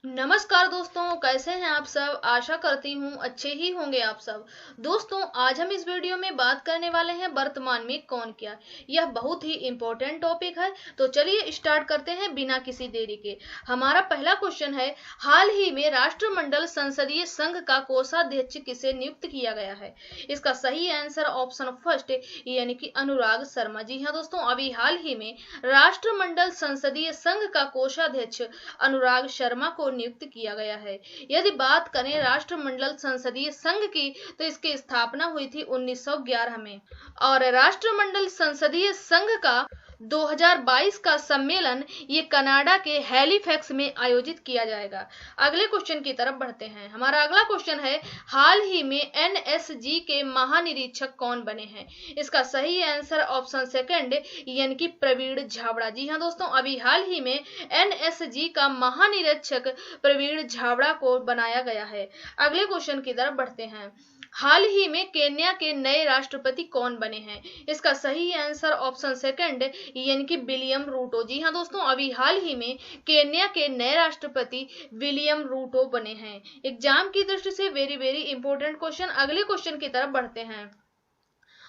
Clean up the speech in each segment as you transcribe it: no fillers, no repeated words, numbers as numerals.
नमस्कार दोस्तों, कैसे हैं आप सब। आशा करती हूँ अच्छे ही होंगे आप सब। दोस्तों, आज हम इस वीडियो में बात करने वाले हैं वर्तमान में कौन क्या। यह बहुत ही इम्पोर्टेंट टॉपिक है, तो चलिए स्टार्ट करते हैं बिना किसी देरी के। हमारा पहला क्वेश्चन है, हाल ही में राष्ट्रमंडल संसदीय संघ का कोषाध्यक्ष किसे नियुक्त किया गया है। इसका सही आंसर ऑप्शन फर्स्ट यानी कि अनुराग शर्मा। जी हाँ दोस्तों, अभी हाल ही में राष्ट्रमंडल संसदीय संघ का कोषाध्यक्ष अनुराग शर्मा को नियुक्त किया गया है। यदि बात करें राष्ट्रमंडल संसदीय संघ की, तो इसकी स्थापना हुई थी 1911 में और राष्ट्रमंडल संसदीय संघ का 2022 का सम्मेलन ये कनाडा के हैलिफैक्स में आयोजित किया जाएगा। अगले क्वेश्चन की तरफ बढ़ते हैं। हमारा अगला क्वेश्चन है, हाल ही में एनएसजी के महानिरीक्षक कौन बने हैं। इसका सही आंसर ऑप्शन सेकंड यानी कि प्रवीण झावड़ा। जी हाँ दोस्तों, अभी हाल ही में एनएसजी का महानिरीक्षक प्रवीण झावड़ा को बनाया गया है। अगले क्वेश्चन की तरफ बढ़ते हैं। हाल ही में केन्या के नए राष्ट्रपति कौन बने हैं। इसका सही आंसर ऑप्शन सेकंड यानी कि विलियम रूटो। जी हाँ दोस्तों, अभी हाल ही में केन्या के नए राष्ट्रपति विलियम रूटो बने हैं। एग्जाम की दृष्टि से वेरी वेरी इंपॉर्टेंट क्वेश्चन। अगले क्वेश्चन की तरफ बढ़ते हैं।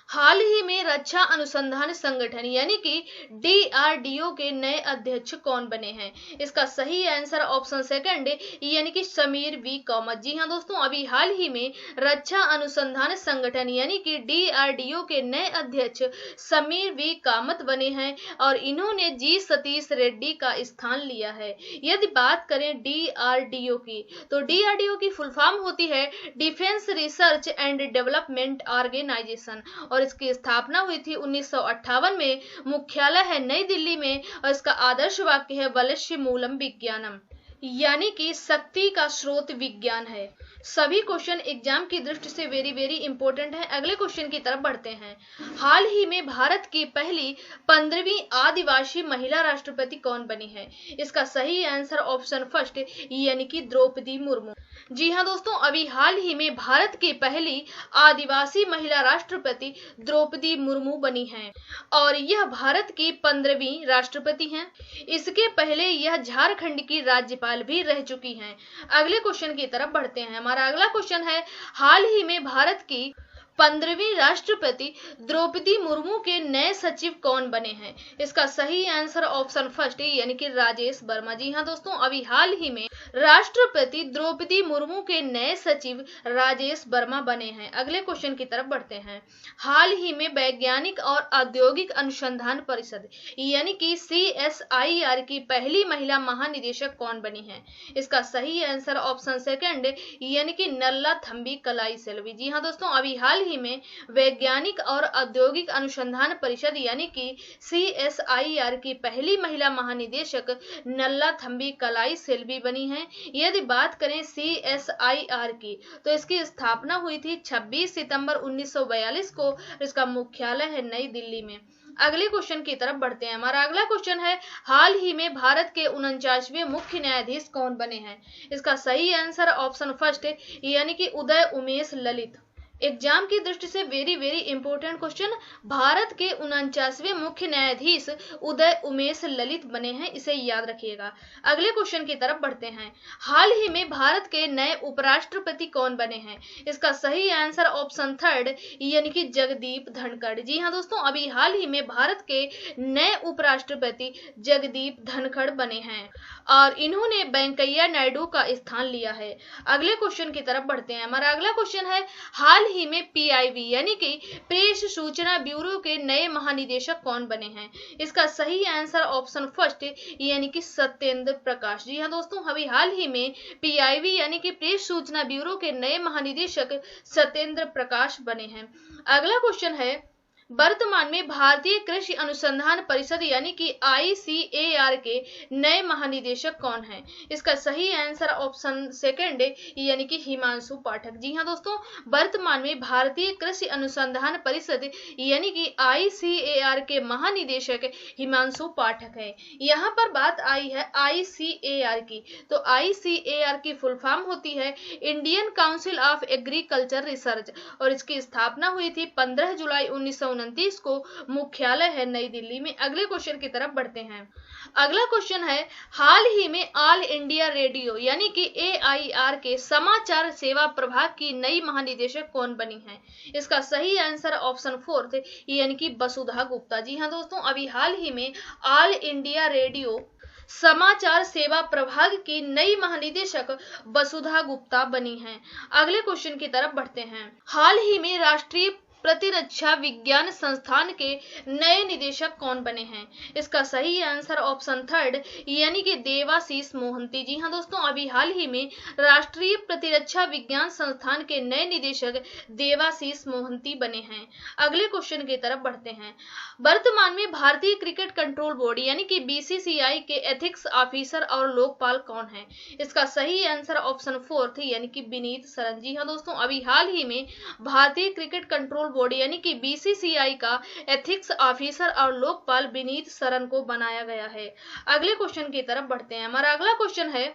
हाल ही में रक्षा अनुसंधान संगठन यानी कि डीआरडीओ के नए अध्यक्ष कौन बने हैं। इसका सही आंसर ऑप्शन सेकंड यानी कि समीर वी कामत। जी हाँ दोस्तों, अभी हाल ही में रक्षा अनुसंधान संगठन यानी कि डीआरडीओ के नए अध्यक्ष समीर वी कामत बने हैं और इन्होंने जी सतीश रेड्डी का स्थान लिया है। यदि बात करें डीआरडीओ की, तो डीआरडीओ की फुल फॉर्म होती है defence research and development organisation और इसकी स्थापना हुई थी 1958 में। मुख्यालय है नई दिल्ली में और इसका आदर्श वाक्य है वलस्य मूलम विज्ञानम यानी कि शक्ति का स्रोत विज्ञान है। सभी क्वेश्चन एग्जाम की दृष्टि से वेरी वेरी इंपॉर्टेंट है। अगले क्वेश्चन की तरफ बढ़ते हैं। हाल ही में भारत की पहली 15वीं आदिवासी महिला राष्ट्रपति कौन बनी है। इसका सही आंसर ऑप्शन फर्स्ट यानी कि द्रौपदी मुर्मू। जी हाँ दोस्तों, अभी हाल ही में भारत की पहली आदिवासी महिला राष्ट्रपति द्रौपदी मुर्मू बनी हैं और यह भारत की 15वीं राष्ट्रपति हैं। इसके पहले यह झारखंड की राज्यपाल भी रह चुकी हैं। अगले क्वेश्चन की तरफ बढ़ते हैं। हमारा अगला क्वेश्चन है, हाल ही में भारत की 15वीं राष्ट्रपति द्रौपदी मुर्मू के नए सचिव कौन बने हैं। इसका सही आंसर ऑप्शन फर्स्ट यानी कि राजेश वर्मा। जी हाँ दोस्तों, अभी हाल ही में राष्ट्रपति द्रौपदी मुर्मू के नए सचिव राजेश वर्मा बने हैं। अगले क्वेश्चन की तरफ बढ़ते हैं। हाल ही में वैज्ञानिक और औद्योगिक अनुसंधान परिषद यानी कि CSIR की पहली महिला महानिदेशक कौन बनी है। इसका सही आंसर ऑप्शन सेकंड यानी कि नल्ला थम्बी कलाई सेल्वी। जी हाँ दोस्तों, अभी हाल ही में वैज्ञानिक और औद्योगिक अनुसंधान परिषद यानी कि CSIR की पहली महिला महानिदेशक नल्ला थम्बी कलाई सेल्वी बनी है। यदि बात करें CSIR की, तो इसकी स्थापना हुई थी 26 सितंबर 1942 को। इसका मुख्यालय है नई दिल्ली में। अगले क्वेश्चन की तरफ बढ़ते हैं। हमारा अगला क्वेश्चन है, हाल ही में भारत के 49वें मुख्य न्यायाधीश कौन बने हैं। इसका सही आंसर ऑप्शन फर्स्ट यानी कि उदय उमेश ललित। एग्जाम की दृष्टि से very very important question. Bharat के 49वें मुख्य न्यायाधीश उदय उमेश ललित बने हैं, इसे याद रखिएगा। अगले क्वेश्चन की तरफ बढ़ते हैं। हाल ही में भारत के नए उपराष्ट्रपति कौन बने हैं। इसका सही आंसर ऑप्शन थर्ड यानी कि जगदीप धनखड़। जी हाँ दोस्तों, अभी हाल ही में भारत के नए उपराष्ट्रपति जगदीप धनखड़ बने हैं और इन्होंने वेंकैया नायडू का स्थान लिया है। अगले क्वेश्चन की तरफ बढ़ते हैं। हमारा अगला क्वेश्चन है, हाल ही में PIB यानी कि प्रेस सूचना ब्यूरो के नए महानिदेशक कौन बने हैं। इसका सही आंसर ऑप्शन फर्स्ट यानी कि सत्येंद्र प्रकाश। जी हाँ दोस्तों, अभी हाल ही में PIB यानी कि प्रेस सूचना ब्यूरो के नए महानिदेशक सत्येंद्र प्रकाश बने हैं। अगला क्वेश्चन है, वर्तमान में भारतीय कृषि अनुसंधान परिषद यानी कि ICAR के नए महानिदेशक कौन हैं। इसका सही आंसर ऑप्शन सेकंड यानी कि हिमांशु पाठक। जी हाँ दोस्तों, वर्तमान में भारतीय कृषि अनुसंधान परिषद यानी कि ICAR के महानिदेशक हिमांशु पाठक है। यहाँ पर बात आई है ICAR की, तो ICAR की फुल फॉर्म होती है Indian council of agriculture research और इसकी स्थापना हुई थी 15 जुलाई 19 1929 को मुख्यालय है नई दिल्ली में। अगले क्वेश्चन की तरफ बढ़ते हैं। अगला क्वेश्चन है, हाल ही में ऑल इंडिया रेडियो यानी कि AIR के समाचार सेवा प्रभाग की नई महानिदेशक कौन बनी है? इसका सही आंसर ऑप्शन 4 यानी कि वसुधा गुप्ता। जी हाँ दोस्तों, अभी हाल ही में ऑल इंडिया रेडियो समाचार सेवा प्रभाग की नई महानिदेशक वसुधा गुप्ता बनी हैं। अगले क्वेश्चन की तरफ बढ़ते हैं। हाल ही में राष्ट्रीय प्रतिरक्षा विज्ञान संस्थान के नए निदेशक कौन बने हैं? इसका सही आंसर ऑप्शन 3 यानी कि देवाशीष मोहंती। जी हाँ दोस्तों, अभी हाल ही में राष्ट्रीय प्रतिरक्षा विज्ञान संस्थान के नए निदेशक देवाशीष मोहंती बने हैं। अगले क्वेश्चन की तरफ बढ़ते हैं। वर्तमान में भारतीय क्रिकेट कंट्रोल बोर्ड यानी कि BCCI के एथिक्स ऑफिसर और लोकपाल कौन है? इसका सही आंसर ऑप्शन 4 यानी कि विनीत सरन। जी हाँ दोस्तों, अभी हाल ही में भारतीय क्रिकेट कंट्रोल बोर्ड यानी कि BCCI का एथिक्स ऑफिसर और लोकपाल विनीत सरन को बनाया गया है। अगले क्वेश्चन की तरफ बढ़ते हैं। हमारा अगला क्वेश्चन है,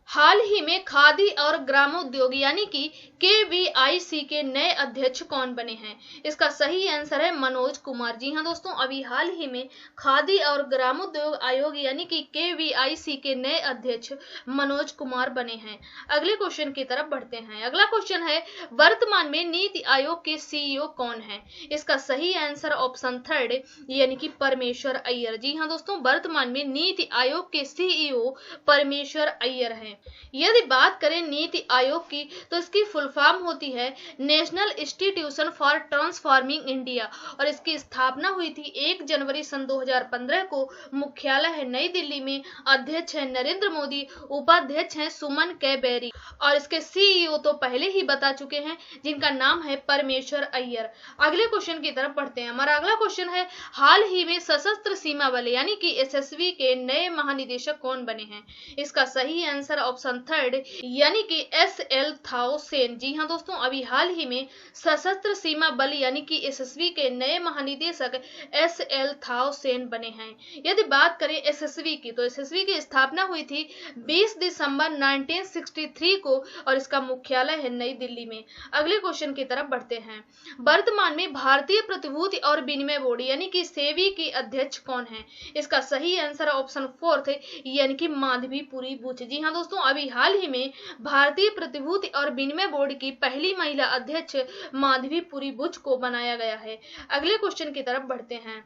हाल ही में खादी और ग्रामोद्योग यानी कि KVIC के नए अध्यक्ष कौन बने हैं? इसका सही आंसर है मनोज कुमार। जी हाँ दोस्तों, अभी हाल ही में खादी और ग्रामोद्योग आयोग यानी कि KVIC के नए अध्यक्ष मनोज कुमार बने हैं। अगले क्वेश्चन की तरफ बढ़ते हैं। अगला क्वेश्चन है, वर्तमान में नीति आयोग के CEO कौन है? इसका सही आंसर ऑप्शन 3 यानी कि परमेश्वर अय्यर। जी हाँ दोस्तों, वर्तमान में नीति आयोग के CEO परमेश्वर अय्यर हैं। यदि बात करें नीति आयोग की तो इसकी फुल फॉर्म होती है national institution for transforming India और इसकी स्थापना हुई थी 1 जनवरी सन 2015 को। मुख्यालय है नई दिल्ली में। अध्यक्ष है नरेंद्र मोदी, उपाध्यक्ष है सुमन के बेरी और इसके CEO तो पहले ही बता चुके हैं जिनका नाम है परमेश्वर अय्यर। अगले क्वेश्चन की तरफ बढ़ते हैं। हमारा अगला क्वेश्चन है, हाल ही में सशस्त्र सीमा बल यानी कि SSB के नए महानिदेशक कौन बने हैं? इसका सही आंसर ऑप्शन 3 यानी कि SL थाओ सेन। जी हाँ दोस्तों, अभी हाल ही में सशस्त्र सीमा बल यानी कि SSB के नए महानिदेशक SL थाओ सेन बने हैं। यदि बात करें SSB की तो SSB की स्थापना हुई थी 20 दिसंबर 1963 को और इसका मुख्यालय है नई दिल्ली में। अगले क्वेश्चन की तरफ बढ़ते हैं। वर्तमान में भारतीय प्रतिभूति और विनिमय बोर्ड यानी कि सेबी के अध्यक्ष कौन है? इसका सही आंसर ऑप्शन 4 यानी कि माधवी पुरी बुच। जी हाँ दोस्तों, अभी हाल ही में भारतीय प्रतिभूति और विनिमय बोर्ड की पहली महिला अध्यक्ष माधवी पुरी बुच को बनाया गया है। अगले क्वेश्चन की तरफ बढ़ते हैं।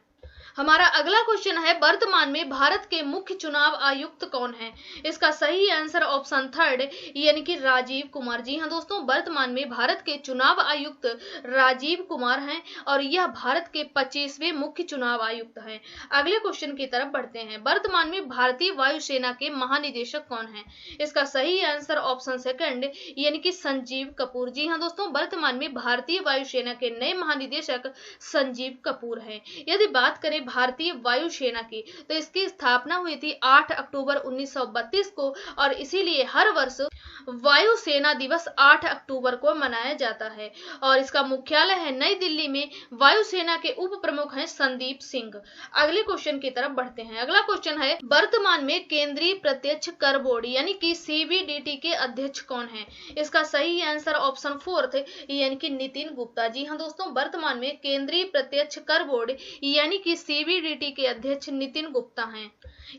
हमारा अगला क्वेश्चन है, वर्तमान में भारत के मुख्य चुनाव आयुक्त कौन है? इसका सही आंसर ऑप्शन 3 यानी कि राजीव कुमार। जी हाँ दोस्तों, वर्तमान में भारत के चुनाव आयुक्त राजीव कुमार हैं और यह भारत के 25वें मुख्य चुनाव आयुक्त हैं। अगले क्वेश्चन की तरफ बढ़ते हैं। वर्तमान में भारतीय वायुसेना के महानिदेशक कौन है? इसका सही आंसर ऑप्शन 2 यानी कि संजीव कपूर। जी हाँ दोस्तों, वर्तमान में भारतीय वायुसेना के नए महानिदेशक संजीव कपूर हैं। यदि बात करें भारतीय वायुसेना की तो इसकी स्थापना हुई थी 8 अक्टूबर 1932 को और इसीलिए हर वर्ष वायुसेना दिवस 8 अक्टूबर को मनाया जाता है और इसका मुख्यालय है नई दिल्ली में। वायुसेना के उप प्रमुख हैं संदीप सिंह। अगले क्वेश्चन की तरफ बढ़ते हैं। अगला क्वेश्चन है, वर्तमान में केंद्रीय प्रत्यक्ष कर बोर्ड यानी कि CBDT के अध्यक्ष कौन है? इसका सही आंसर ऑप्शन 4 यानी कि नितिन गुप्ता। जी हाँ दोस्तों, वर्तमान में केंद्रीय प्रत्यक्ष कर बोर्ड यानी कि CBDT के अध्यक्ष नितिन गुप्ता हैं।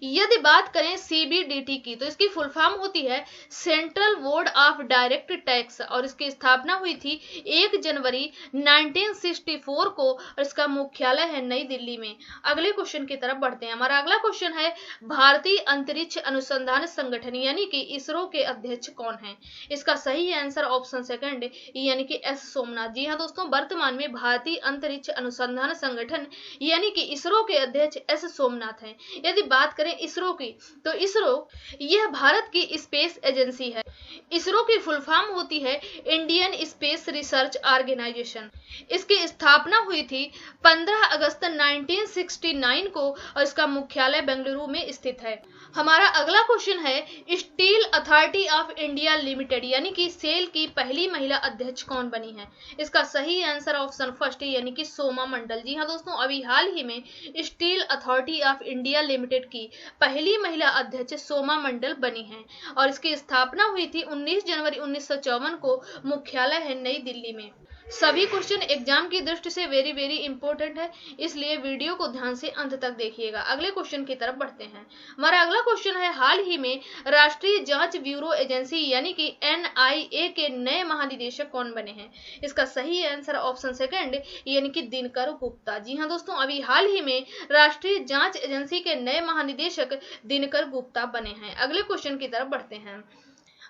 यदि बात करें CBDT की तो इसकी फुल फॉर्म होती है central board of direct tax और इसकी स्थापना हुई थी 1 जनवरी 1964 को और इसका मुख्यालय है नई दिल्ली में। अगले क्वेश्चन की तरफ बढ़ते हैं। हमारा अगला क्वेश्चन है, भारतीय अंतरिक्ष अनुसंधान संगठन यानी कि इसरो के अध्यक्ष कौन है? इसका सही आंसर ऑप्शन 2 यानी कि S सोमनाथ। जी हाँ दोस्तों, वर्तमान में भारतीय अंतरिक्ष अनुसंधान संगठन यानी कि इसरो के अध्यक्ष S सोमनाथ हैं। यदि बात करें इसरो की तो इसरो यह भारत की स्पेस एजेंसी है। इसरो की फुल फॉर्म होती है इंडियन स्पेस रिसर्च ऑर्गेनाइजेशन। इसकी स्थापना हुई थी 15 अगस्त 1969 को और इसका मुख्यालय बेंगलुरु में स्थित है। हमारा अगला क्वेश्चन है, steel authority of India limited यानी कि सेल की पहली महिला अध्यक्ष कौन बनी है? इसका सही आंसर ऑप्शन 1 यानी कि सोमा मंडल। जी हाँ दोस्तों, अभी हाल ही में steel authority of India limited की पहली महिला अध्यक्ष सोमा मंडल बनी है और इसकी स्थापना हुई थी 19 जनवरी 1954 को। मुख्यालय है नई दिल्ली में। सभी क्वेश्चन एग्जाम की दृष्टि से वेरी इंपॉर्टेंट है, इसलिए वीडियो को ध्यान से अंत तक देखिएगा। अगले क्वेश्चन की तरफ बढ़ते हैं। हमारा अगला क्वेश्चन है, हाल ही में राष्ट्रीय जांच ब्यूरो एजेंसी यानी कि NIA के नए महानिदेशक कौन बने हैं? इसका सही आंसर ऑप्शन सेकंड यानी कि दिनकर गुप्ता। जी हाँ दोस्तों, अभी हाल ही में राष्ट्रीय जांच एजेंसी के नए महानिदेशक दिनकर गुप्ता बने हैं। अगले क्वेश्चन की तरफ बढ़ते हैं।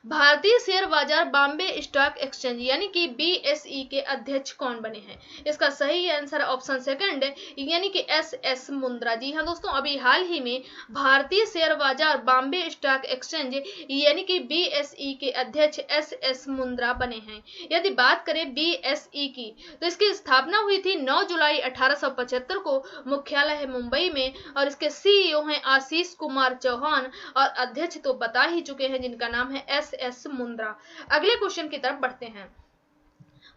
भारतीय शेयर बाजार बॉम्बे स्टॉक एक्सचेंज यानी कि BSE के अध्यक्ष कौन बने हैं? इसका सही आंसर ऑप्शन सेकंड यानी कि SS मुंद्रा। जी हाँ दोस्तों, अभी हाल ही में भारतीय शेयर बाजार बॉम्बे स्टॉक एक्सचेंज यानी कि BSE के अध्यक्ष SS मुंद्रा बने हैं। यदि बात करें BSE की, तो इसकी स्थापना हुई थी 9 जुलाई 1875 को, मुख्यालय है मुंबई में, और इसके CEO हैं आशीष कुमार चौहान, और अध्यक्ष तो बता ही चुके हैं जिनका नाम है SS मुंद्रा। अगले क्वेश्चन की तरफ बढ़ते हैं।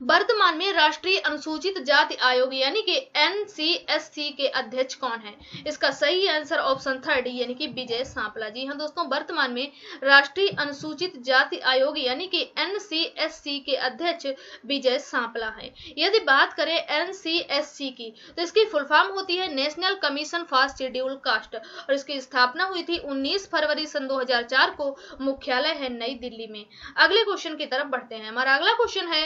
वर्तमान में राष्ट्रीय अनुसूचित जाति आयोग यानी कि NCSC के अध्यक्ष कौन है? इसका सही आंसर ऑप्शन थर्ड यानी कि विजय सांपला। जी हाँ दोस्तों, वर्तमान में राष्ट्रीय अनुसूचित जाति आयोग यानी कि NCSC के अध्यक्ष विजय सांपला है। यदि बात करें NCSC की, तो इसकी फुल फॉर्म होती है national commission for scheduled caste, और इसकी स्थापना हुई थी 19 फरवरी सन 2004 को, मुख्यालय है नई दिल्ली में। अगले क्वेश्चन की तरफ बढ़ते हैं। हमारा अगला क्वेश्चन है,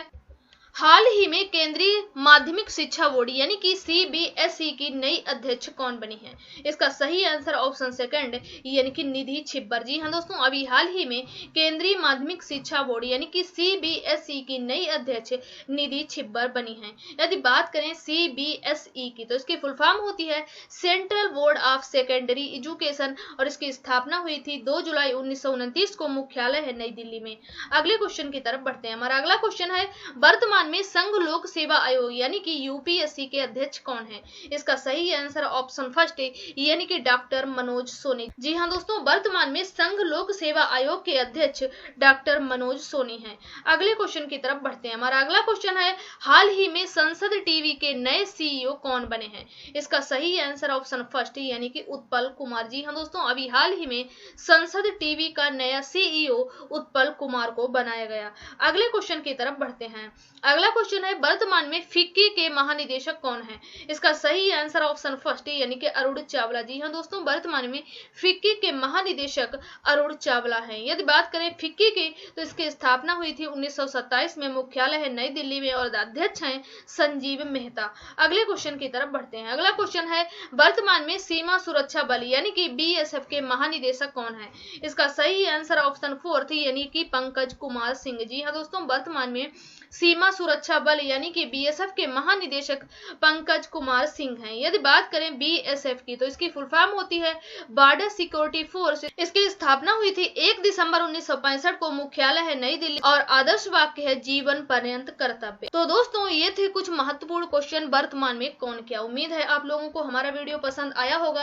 हाल ही में केंद्रीय माध्यमिक शिक्षा बोर्ड यानी कि CBSE की नई अध्यक्ष कौन बनी है? इसका सही आंसर ऑप्शन सेकंड यानी कि निधि छिब्बर। जी हाँ दोस्तों, अभी हाल ही में केंद्रीय माध्यमिक शिक्षा बोर्ड यानी कि CBSE की नई अध्यक्ष निधि छिब्बर बनी है। यदि बात करें CBSE की, तो इसकी फुल फॉर्म होती है central board of secondary education, और इसकी स्थापना हुई थी 2 जुलाई 1929 को, मुख्यालय है नई दिल्ली में। अगले क्वेश्चन की तरफ बढ़ते हैं। हमारा अगला क्वेश्चन है, वर्तमान में संघ लोक सेवा आयोग यानी कि UPSC के अध्यक्ष कौन है? इसका सही आंसर ऑप्शन फर्स्ट यानी कि डॉक्टर मनोज सोनी। जी हाँ दोस्तों, वर्तमान में संघ लोक सेवा आयोग के अध्यक्ष डॉक्टर मनोज सोनी हैं। अगले क्वेश्चन की तरफ बढ़ते हैं। हमारा अगला क्वेश्चन है, हाल ही में संसद टीवी के नए CEO कौन बने हैं? इसका सही आंसर ऑप्शन फर्स्ट यानी कि उत्पल कुमार। जी हाँ दोस्तों, अभी हाल ही में संसद टीवी का नया CEO उत्पल कुमार को बनाया गया। अगले क्वेश्चन की तरफ बढ़ते हैं। अगला क्वेश्चन है, वर्तमान में फिक्की के महानिदेशक कौन है? इसका सही आंसर ऑप्शन फर्स्ट यानी कि अरुण चावला। जी हाँ दोस्तों, वर्तमान में फिक्की के महानिदेशक अरुण चावला हैं। यदि बात करें फिक्की की, तो इसकी स्थापना हुई थी 1927 में, मुख्यालय है नई दिल्ली में, और अध्यक्ष हैं संजीव मेहता। अगले क्वेश्चन की तरफ बढ़ते हैं। अगला क्वेश्चन है, वर्तमान में सीमा सुरक्षा बल यानी कि BSF के महानिदेशक कौन है? इसका सही आंसर ऑप्शन फोर्थ यानी कि पंकज कुमार सिंह। जी हाँ दोस्तों, वर्तमान में सीमा सुरक्षा बल यानी कि BSF के महानिदेशक पंकज कुमार सिंह हैं। यदि बात करें BSF की, तो इसकी फुल फॉर्म होती है बॉर्डर सिक्योरिटी फोर्स। इसकी स्थापना हुई थी 1 दिसंबर 1965 को, मुख्यालय है नई दिल्ली, और आदर्श वाक्य है जीवन पर्यंत कर्तव्य। तो दोस्तों, ये थे कुछ महत्वपूर्ण क्वेश्चन, वर्तमान में कौन क्या। उम्मीद है आप लोगों को हमारा वीडियो पसंद आया होगा।